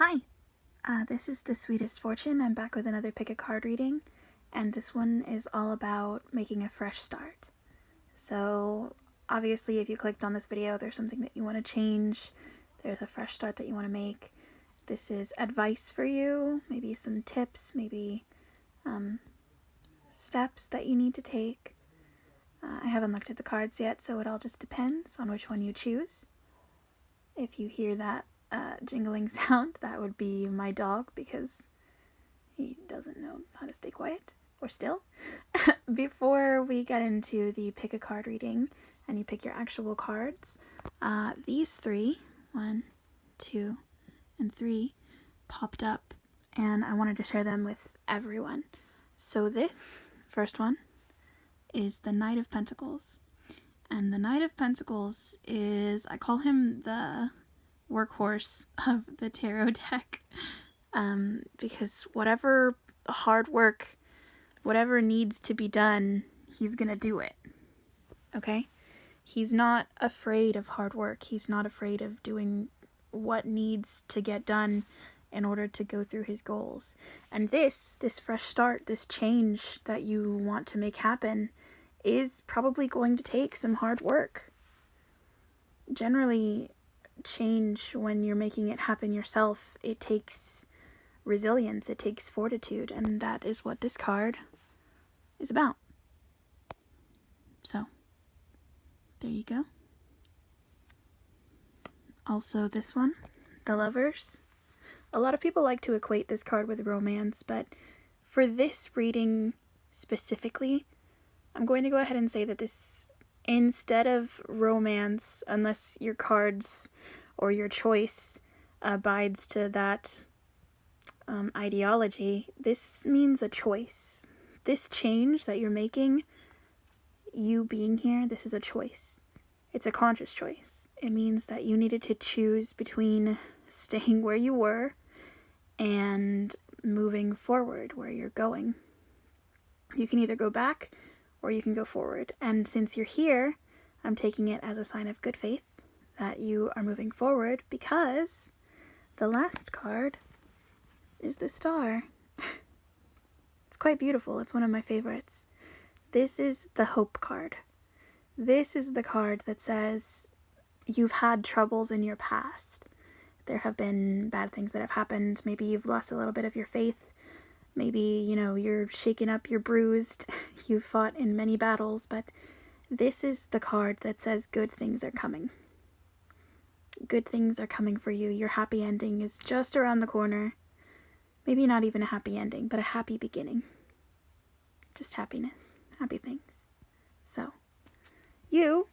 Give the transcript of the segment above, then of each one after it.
Hi, this is The Sweetest Fortune. I'm back with another pick a card reading, and this one is all about making a fresh start. So obviously if you clicked on this video, there's something that you want to change, there's a fresh start that you want to make. This is advice for you, maybe some tips, maybe steps that you need to take. I haven't looked at the cards yet, so it all just depends on which one you choose. If you hear that jingling sound, that would be my dog because he doesn't know how to stay quiet or still. Before we get into the pick a card reading and you pick your actual cards, these three, 1, 2, and 3, popped up and I wanted to share them with everyone. So this first one is the Knight of Pentacles. And the Knight of Pentacles is, I call him the workhorse of the tarot deck, because whatever hard work, whatever needs to be done, he's gonna do it, okay? He's not afraid of hard work. He's not afraid of doing what needs to get done in order to go through his goals. And this fresh start, this change that you want to make happen is probably going to take some hard work. Generally, change, when you're making it happen yourself, it takes resilience, it takes fortitude, and that is what this card is about. So, there you go. Also this one, the Lovers. A lot of people like to equate this card with romance, but for this reading specifically, I'm going to go ahead and say that this, instead of romance, unless your cards or your choice abides to that ideology, this means a choice. This change that you're making, you being here, this is a choice. It's a conscious choice. It means that you needed to choose between staying where you were and moving forward where you're going. You can either go back or you can go forward. And since you're here, I'm taking it as a sign of good faith that you are moving forward, because the last card is the Star. It's quite beautiful. It's one of my favorites. This is the Hope card. This is the card that says you've had troubles in your past. There have been bad things that have happened. Maybe you've lost a little bit of your faith. Maybe, you know, you're shaken up, you're bruised, you've fought in many battles, but this is the card that says good things are coming. Good things are coming for you. Your happy ending is just around the corner. Maybe not even a happy ending, but a happy beginning. Just happiness, happy things. So, you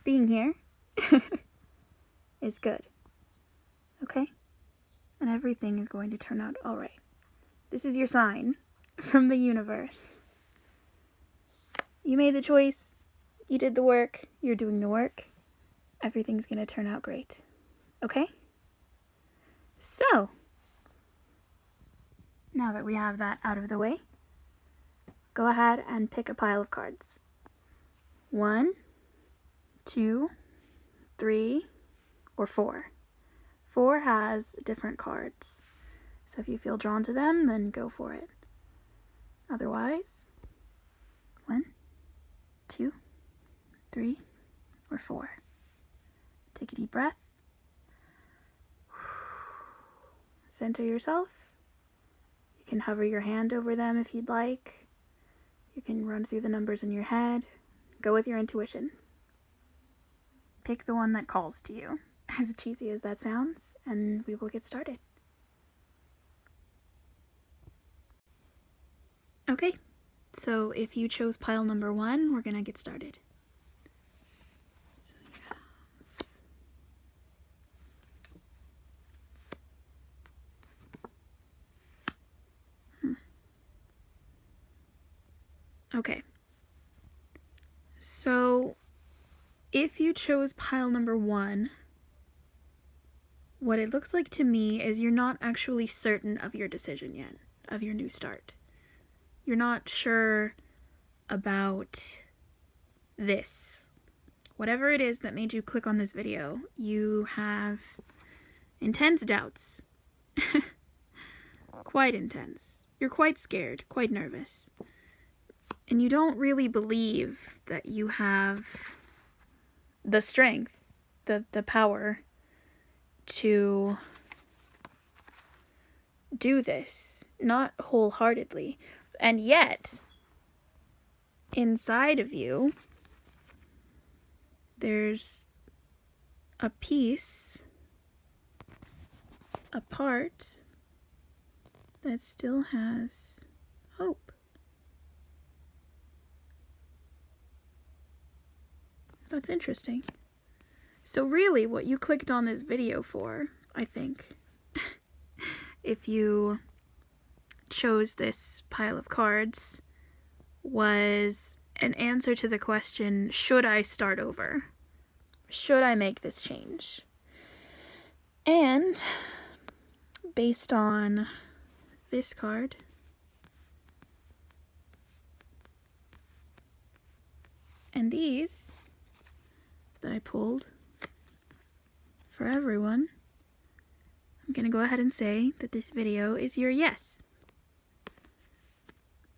being here is good, okay? And everything is going to turn out all right. This is your sign from the universe. You made the choice, you did the work, you're doing the work. Everything's gonna turn out great. Okay? So, now that we have that out of the way, go ahead and pick a pile of cards. 1, 2, 3, or 4. 4 has different cards. So if you feel drawn to them, then go for it. Otherwise, 1, 2, 3, or 4. Take a deep breath. Center yourself. You can hover your hand over them if you'd like. You can run through the numbers in your head. Go with your intuition. Pick the one that calls to you, as cheesy as that sounds, and we will get started. Okay, so if you chose pile number 1, we're gonna get started. So Okay, so if you chose pile number 1, what it looks like to me is you're not actually certain of your decision yet, of your new start. You're not sure about this. Whatever it is that made you click on this video, you have intense doubts Quite intense. You're quite scared, quite nervous. And you don't really believe that you have the strength, the power to do this. Not wholeheartedly. And yet, inside of you, there's a piece, a part, that still has hope. That's interesting. So really, what you clicked on this video for, I think, if you chose this pile of cards, was an answer to the question, should I start over? Should I make this change? And based on this card, and these that I pulled for everyone, I'm gonna go ahead and say that this video is your yes.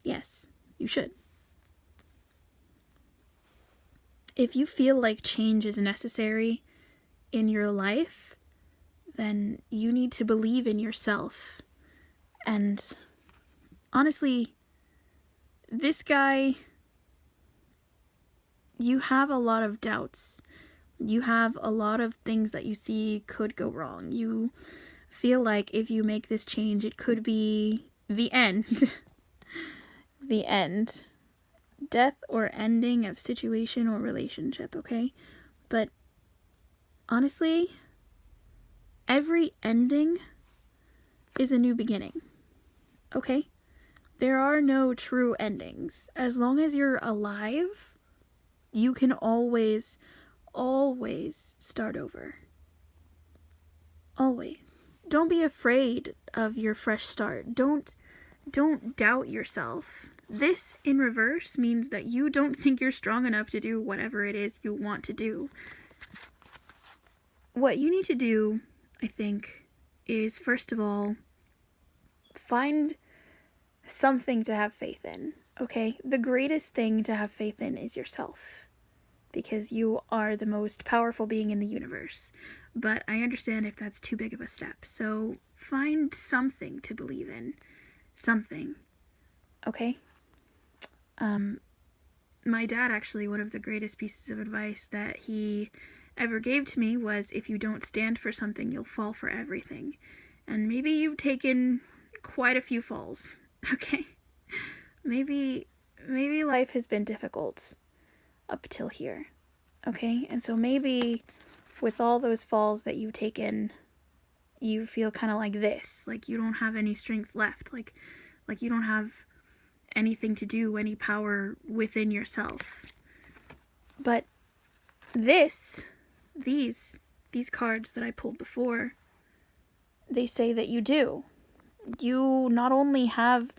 Yes, you should. If you feel like change is necessary in your life, then you need to believe in yourself. And honestly, this guy, you have a lot of doubts. You have a lot of things that you see could go wrong. You feel like if you make this change, it could be the end. The end. Death or ending of situation or relationship, okay? But honestly, every ending is a new beginning, okay? There are no true endings. As long as you're alive, you can always start over. Always. Don't be afraid of your fresh start. Don't doubt yourself. This in reverse means that you don't think you're strong enough to do whatever it is you want to do. What you need to do, I think, is first of all, find something to have faith in, okay? The greatest thing to have faith in is yourself, because you are the most powerful being in the universe. But I understand if that's too big of a step. So find something to believe in. Something. Okay? My dad, actually, one of the greatest pieces of advice that he ever gave to me was, if you don't stand for something, you'll fall for everything. And maybe you've taken quite a few falls, okay? Maybe life has been difficult up till here, okay? And so maybe with all those falls that you've taken, you feel kind of like this, like you don't have any strength left, like you don't have anything to do, any power within yourself. But these cards that I pulled before, they say that you do. You not only have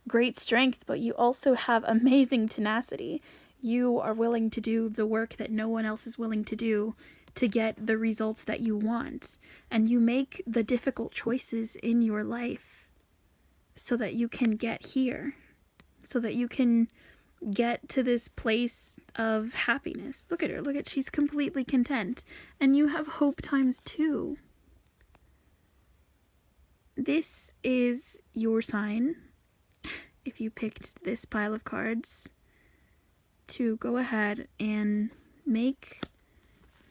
great strength, but you also have amazing tenacity. You are willing to do the work that no one else is willing to do to get the results that you want. And you make the difficult choices in your life so that you can get here. So that you can get to this place of happiness. Look at her. Look at, she's completely content. And you have hope times 2. This is your sign, if you picked this pile of cards, to go ahead and make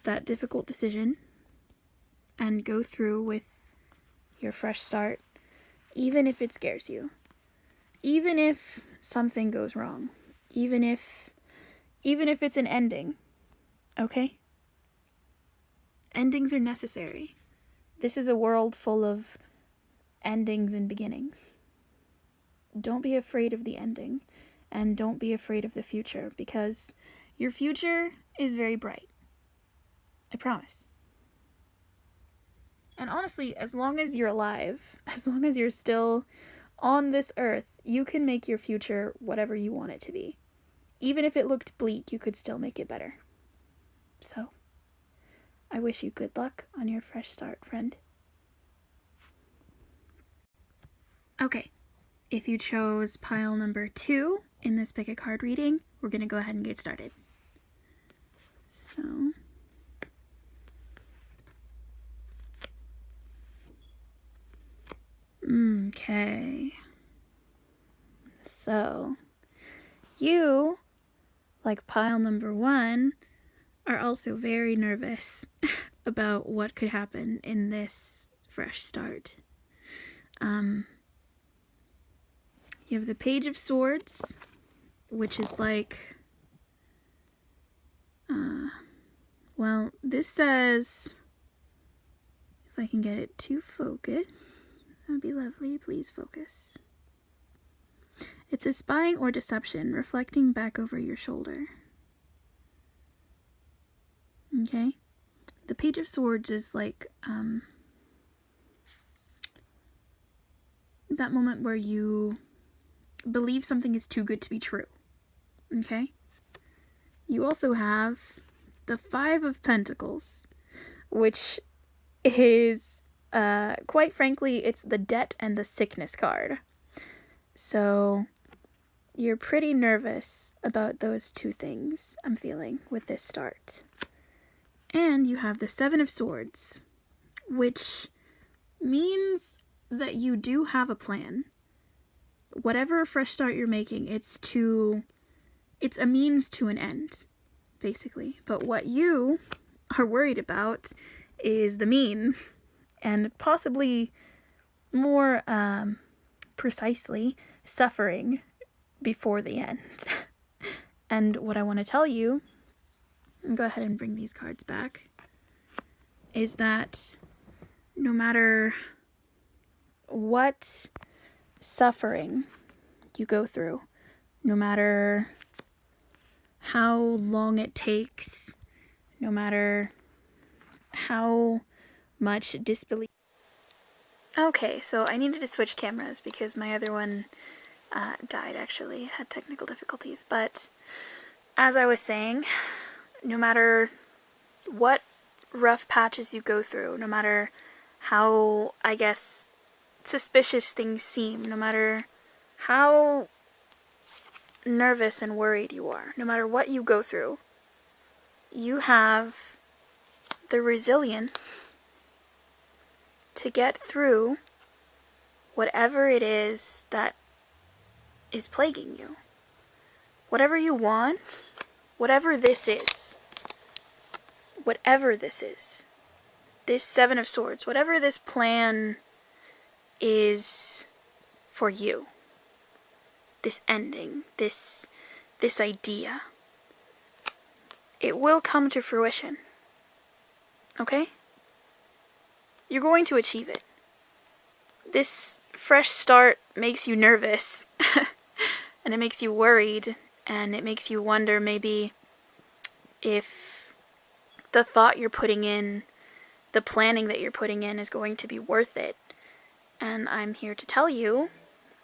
that difficult decision and go through with your fresh start, even if it scares you. Even if something goes wrong, even if it's an ending, okay? Endings are necessary. This is a world full of endings and beginnings. Don't be afraid of the ending, and don't be afraid of the future, because your future is very bright. I promise. And honestly, as long as you're alive, as long as you're still on this earth, you can make your future whatever you want it to be. Even if it looked bleak, you could still make it better. So, I wish you good luck on your fresh start, friend. Okay, if you chose pile number 2 in this pick a card reading, we're going to go ahead and get started. So, okay. So, you, like pile number 1, are also very nervous about what could happen in this fresh start. You have the Page of Swords, which is like, well, this says, if I can get it to focus, that'd be lovely, please focus. It says spying or deception, reflecting back over your shoulder. Okay? The Page of Swords is like, that moment where you believe something is too good to be true. Okay? You also have the 5 of Pentacles, which is, quite frankly, it's the debt and the sickness card. So, you're pretty nervous about those 2 things, I'm feeling, with this start. And you have the 7 of Swords, which means that you do have a plan. Whatever fresh start you're making, it's a means to an end, basically. But what you are worried about is the means, and possibly more precisely, suffering before the end. And what I want to tell you, and go ahead and bring these cards back, is that no matter what suffering you go through, no matter how long it takes, no matter how much disbelief. Okay, so I needed to switch cameras because my other one died, actually. It had technical difficulties. But as I was saying, no matter what rough patches you go through, no matter how, I guess, suspicious things seem, no matter how nervous and worried you are, no matter what you go through, you have the resilience to get through whatever it is that is plaguing you. Whatever you want, whatever this is, this 7 of Swords, whatever this plan is for you, this ending, this idea, it will come to fruition. Okay? You're going to achieve it. This fresh start makes you nervous, and it makes you worried, and it makes you wonder maybe if the thought you're putting in, the planning that you're putting in is going to be worth it. And I'm here to tell you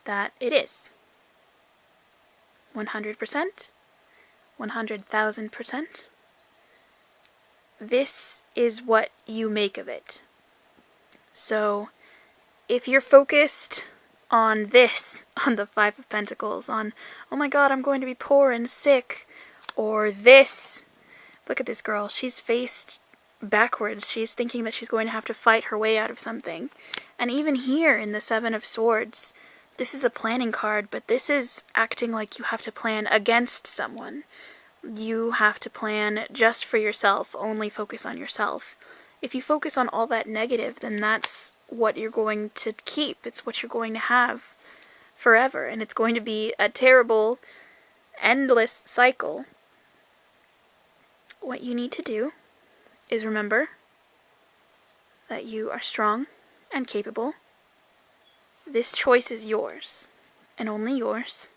that it is. 100%, 100,000%. This is what you make of it. So, if you're focused on this, on the 5 of Pentacles, on, oh my god, I'm going to be poor and sick, or this, look at this girl, she's faced backwards, she's thinking that she's going to have to fight her way out of something. And even here in the 7 of Swords, this is a planning card, but this is acting like you have to plan against someone. You have to plan just for yourself, only focus on yourself. If you focus on all that negative, then that's what you're going to keep. It's what you're going to have forever, and it's going to be a terrible, endless cycle. What you need to do is remember that you are strong and capable. This choice is yours, and only yours.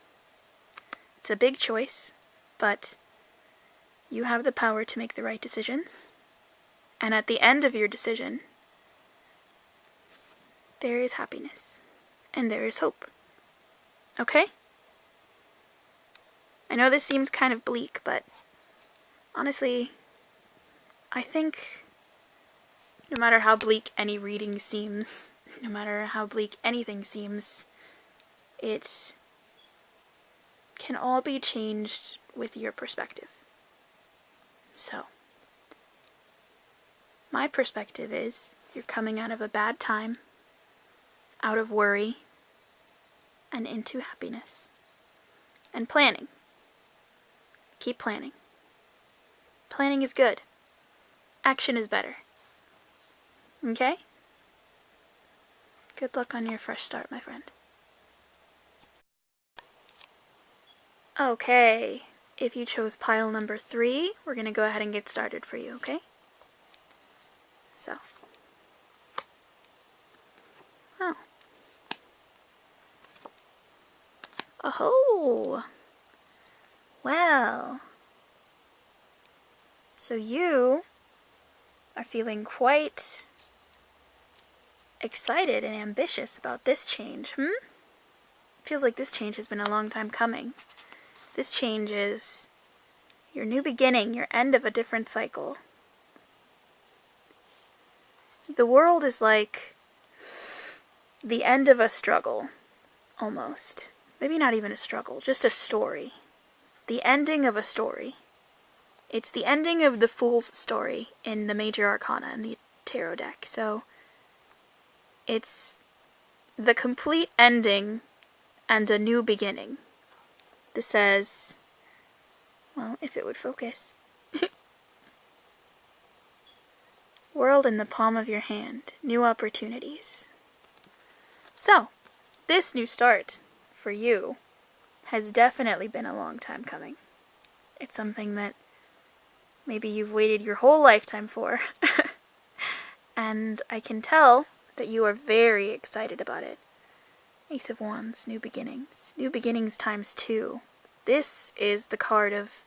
It's a big choice, but you have the power to make the right decisions. And at the end of your decision, there is happiness, and there is hope. Okay? I know this seems kind of bleak, but honestly, I think no matter how bleak any reading seems, no matter how bleak anything seems, it can all be changed with your perspective. So, my perspective is you're coming out of a bad time, out of worry, and into happiness. And planning. Keep planning. Planning is good. Action is better. Okay? Good luck on your fresh start, my friend. Okay, if you chose pile number 3, we're going to go ahead and get started for you, okay? So. Oh. Oh. Well. So you are feeling quite excited and ambitious about this change, Feels like this change has been a long time coming. This change is your new beginning, your end of a different cycle. The world is like the end of a struggle, almost. Maybe not even a struggle, just a story. The ending of a story. It's the ending of the Fool's story in the Major Arcana in the Tarot deck. So, it's the complete ending and a new beginning. This says, well, if it would focus. World in the palm of your hand. New opportunities. So, this new start for you has definitely been a long time coming. It's something that maybe you've waited your whole lifetime for. And I can tell that you are very excited about it. Ace of Wands, new beginnings. New beginnings times 2. This is the card of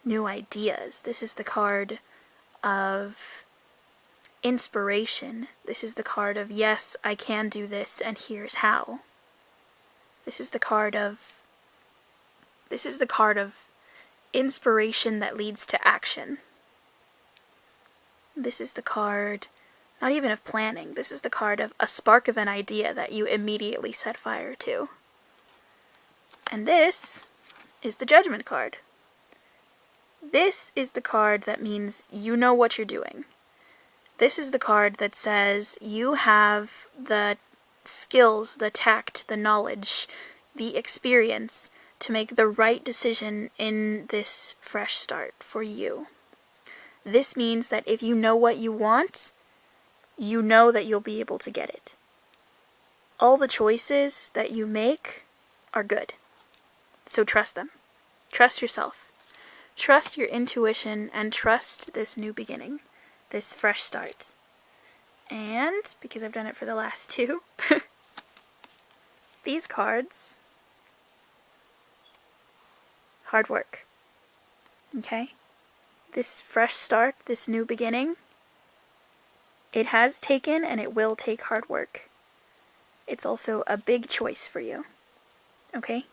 new ideas. This is the card of inspiration. This is the card of, yes, I can do this, and here's how. This is the card of inspiration that leads to action. This is the card, not even of planning, this is the card of a spark of an idea that you immediately set fire to. And this is the Judgment card. This is the card that means you know what you're doing. This is the card that says you have the skills, the tact, the knowledge, the experience to make the right decision in this fresh start for you. This means that if you know what you want, you know that you'll be able to get it. All the choices that you make are good. So trust them. Trust yourself. Trust your intuition and trust this new beginning, this fresh start. And, because I've done it for the last 2, these cards, hard work. Okay? This fresh start, this new beginning, it has taken and it will take hard work. It's also a big choice for you. Okay?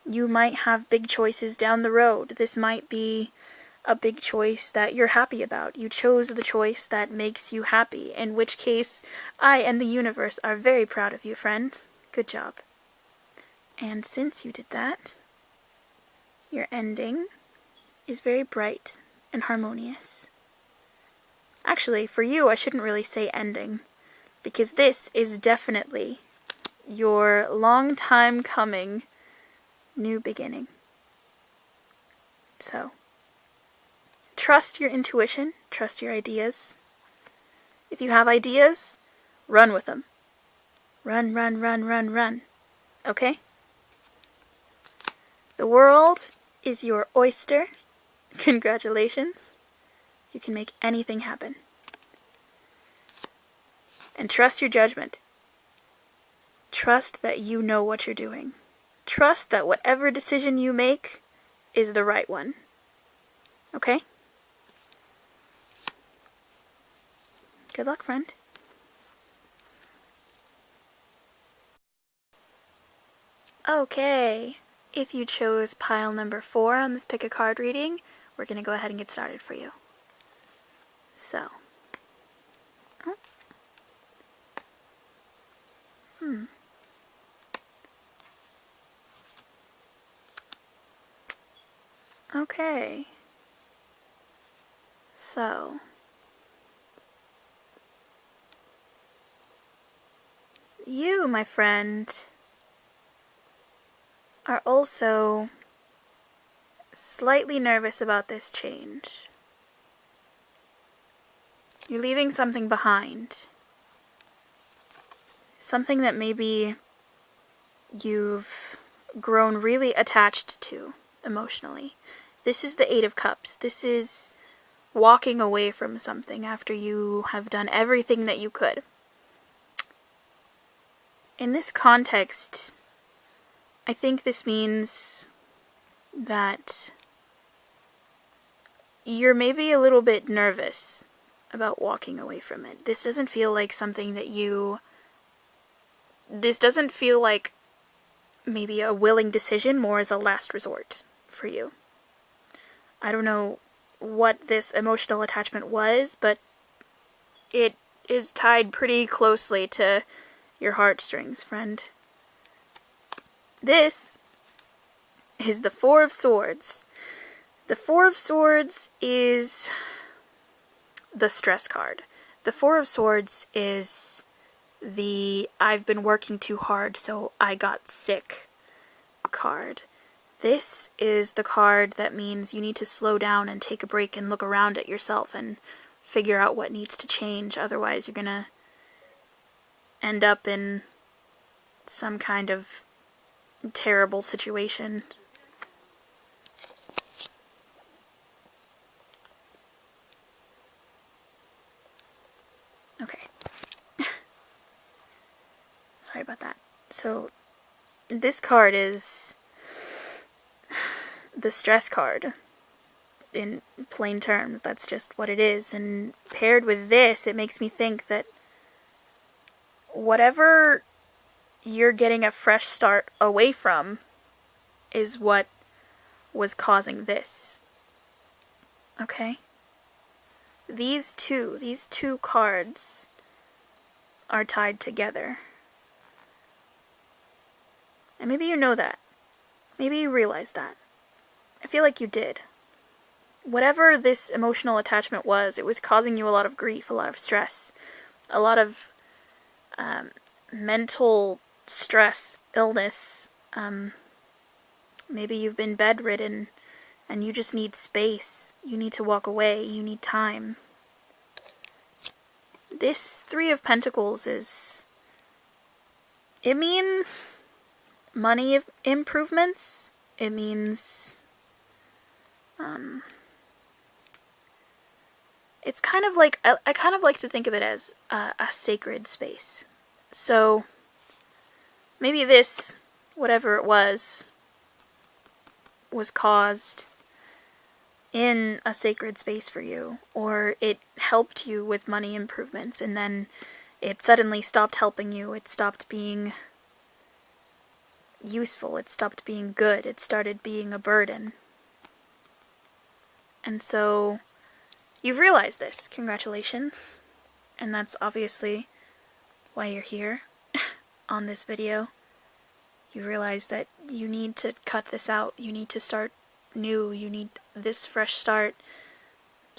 You might have big choices down the road. This might be a big choice that you're happy about. You chose the choice that makes you happy, in which case I and the universe are very proud of you, friend. Good job. And since you did that, your ending is very bright and harmonious. Actually, for you, I shouldn't really say ending, because this is definitely your long time coming new beginning. So, trust your intuition, trust your ideas. If you have ideas, run with them. Run, run, run, run, run. Okay? The world is your oyster. Congratulations. You can make anything happen. And trust your judgment. Trust that you know what you're doing. Trust that whatever decision you make is the right one. Okay? Good luck, friend. Okay. If you chose pile number 4 on this pick a card reading, we're going to go ahead and get started for you. So. Okay. So, you, my friend, are also slightly nervous about this change. You're leaving something behind. Something that maybe you've grown really attached to emotionally. This is the Eight of Cups. This is walking away from something after you have done everything that you could. In this context, I think this means that you're maybe a little bit nervous about walking away from it. This doesn't feel like something that this doesn't feel like maybe a willing decision, more as a last resort for you. I don't know what this emotional attachment was, but it is tied pretty closely to your heartstrings, friend. This is the Four of Swords. The Four of Swords is the stress card. The Four of Swords is the I've been working too hard so I got sick card. This is the card that means you need to slow down and take a break and look around at yourself and figure out what needs to change. Otherwise, you're gonna end up in some kind of terrible situation. Okay. Sorry about that. So, this card is the stress card. In plain terms, that's just what it is. And paired with this, it makes me think that whatever you're getting a fresh start away from is what was causing this. Okay? These two cards are tied together. And maybe you know that. Maybe you realize that. I feel like you did. Whatever this emotional attachment was, it was causing you a lot of grief, a lot of stress, a lot of mental stress, illness. Maybe you've been bedridden and you just need space. You need to walk away. You need time. This Three of Pentacles it means money improvements. It means it's kind of like, I kind of like to think of it as a sacred space. So maybe this, whatever it was caused in a sacred space for you, or it helped you with money improvements, and then it suddenly stopped helping you. It stopped being useful. It stopped being good. It started being a burden. And so you've realized this. Congratulations. And that's obviously why you're here on this video. You realize that you need to cut this out. You need to start new. You need this fresh start.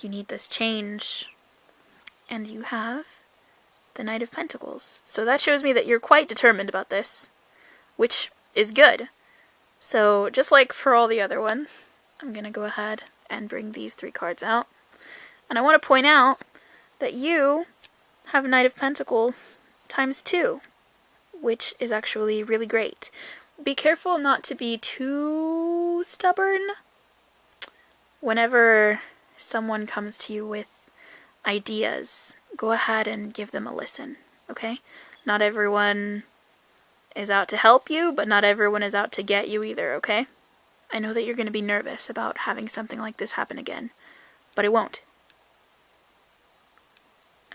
You need this change. And you have the Knight of Pentacles. So that shows me that you're quite determined about this, which is good. So just like for all the other ones, I'm going to go ahead and bring these three cards out. And I want to point out that you have Knight of Pentacles times 2, which is actually really great. Be careful not to be too stubborn whenever someone comes to you with ideas. Go ahead and give them a listen, okay? Not everyone is out to help you, but not everyone is out to get you either, okay? I know that you're going to be nervous about having something like this happen again, but it won't.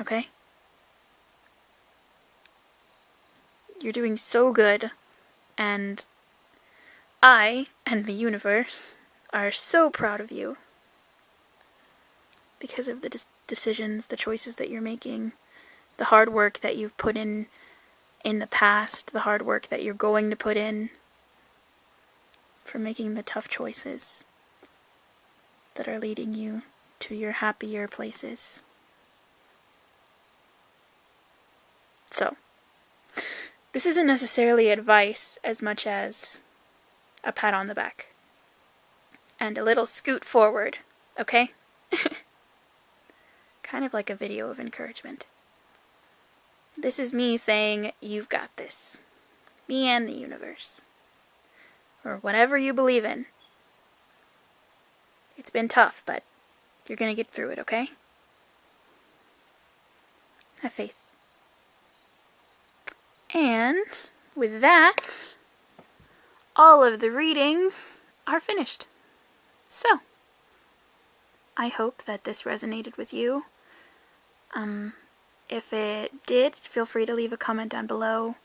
Okay? You're doing so good, and I and the universe are so proud of you because of the decisions, the choices that you're making, the hard work that you've put in the past, the hard work that you're going to put in for making the tough choices. that are leading you to your happier places. So, this isn't necessarily advice as much as a pat on the back. And a little scoot forward, okay? Kind of like a video of encouragement. This is me saying, you've got this. Me and the universe. Or whatever you believe in. It's been tough, but you're gonna get through it, okay? Have faith. And with that, all of the readings are finished. So, I hope that this resonated with you. If it did, feel free to leave a comment down below.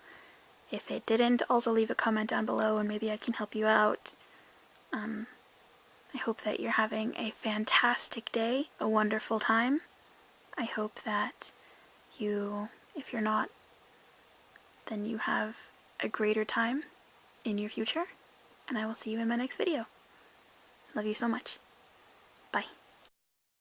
If it didn't, also leave a comment down below and maybe I can help you out. I hope that you're having a fantastic day, a wonderful time. I hope that you, if you're not, then you have a greater time in your future. And I will see you in my next video. Love you so much.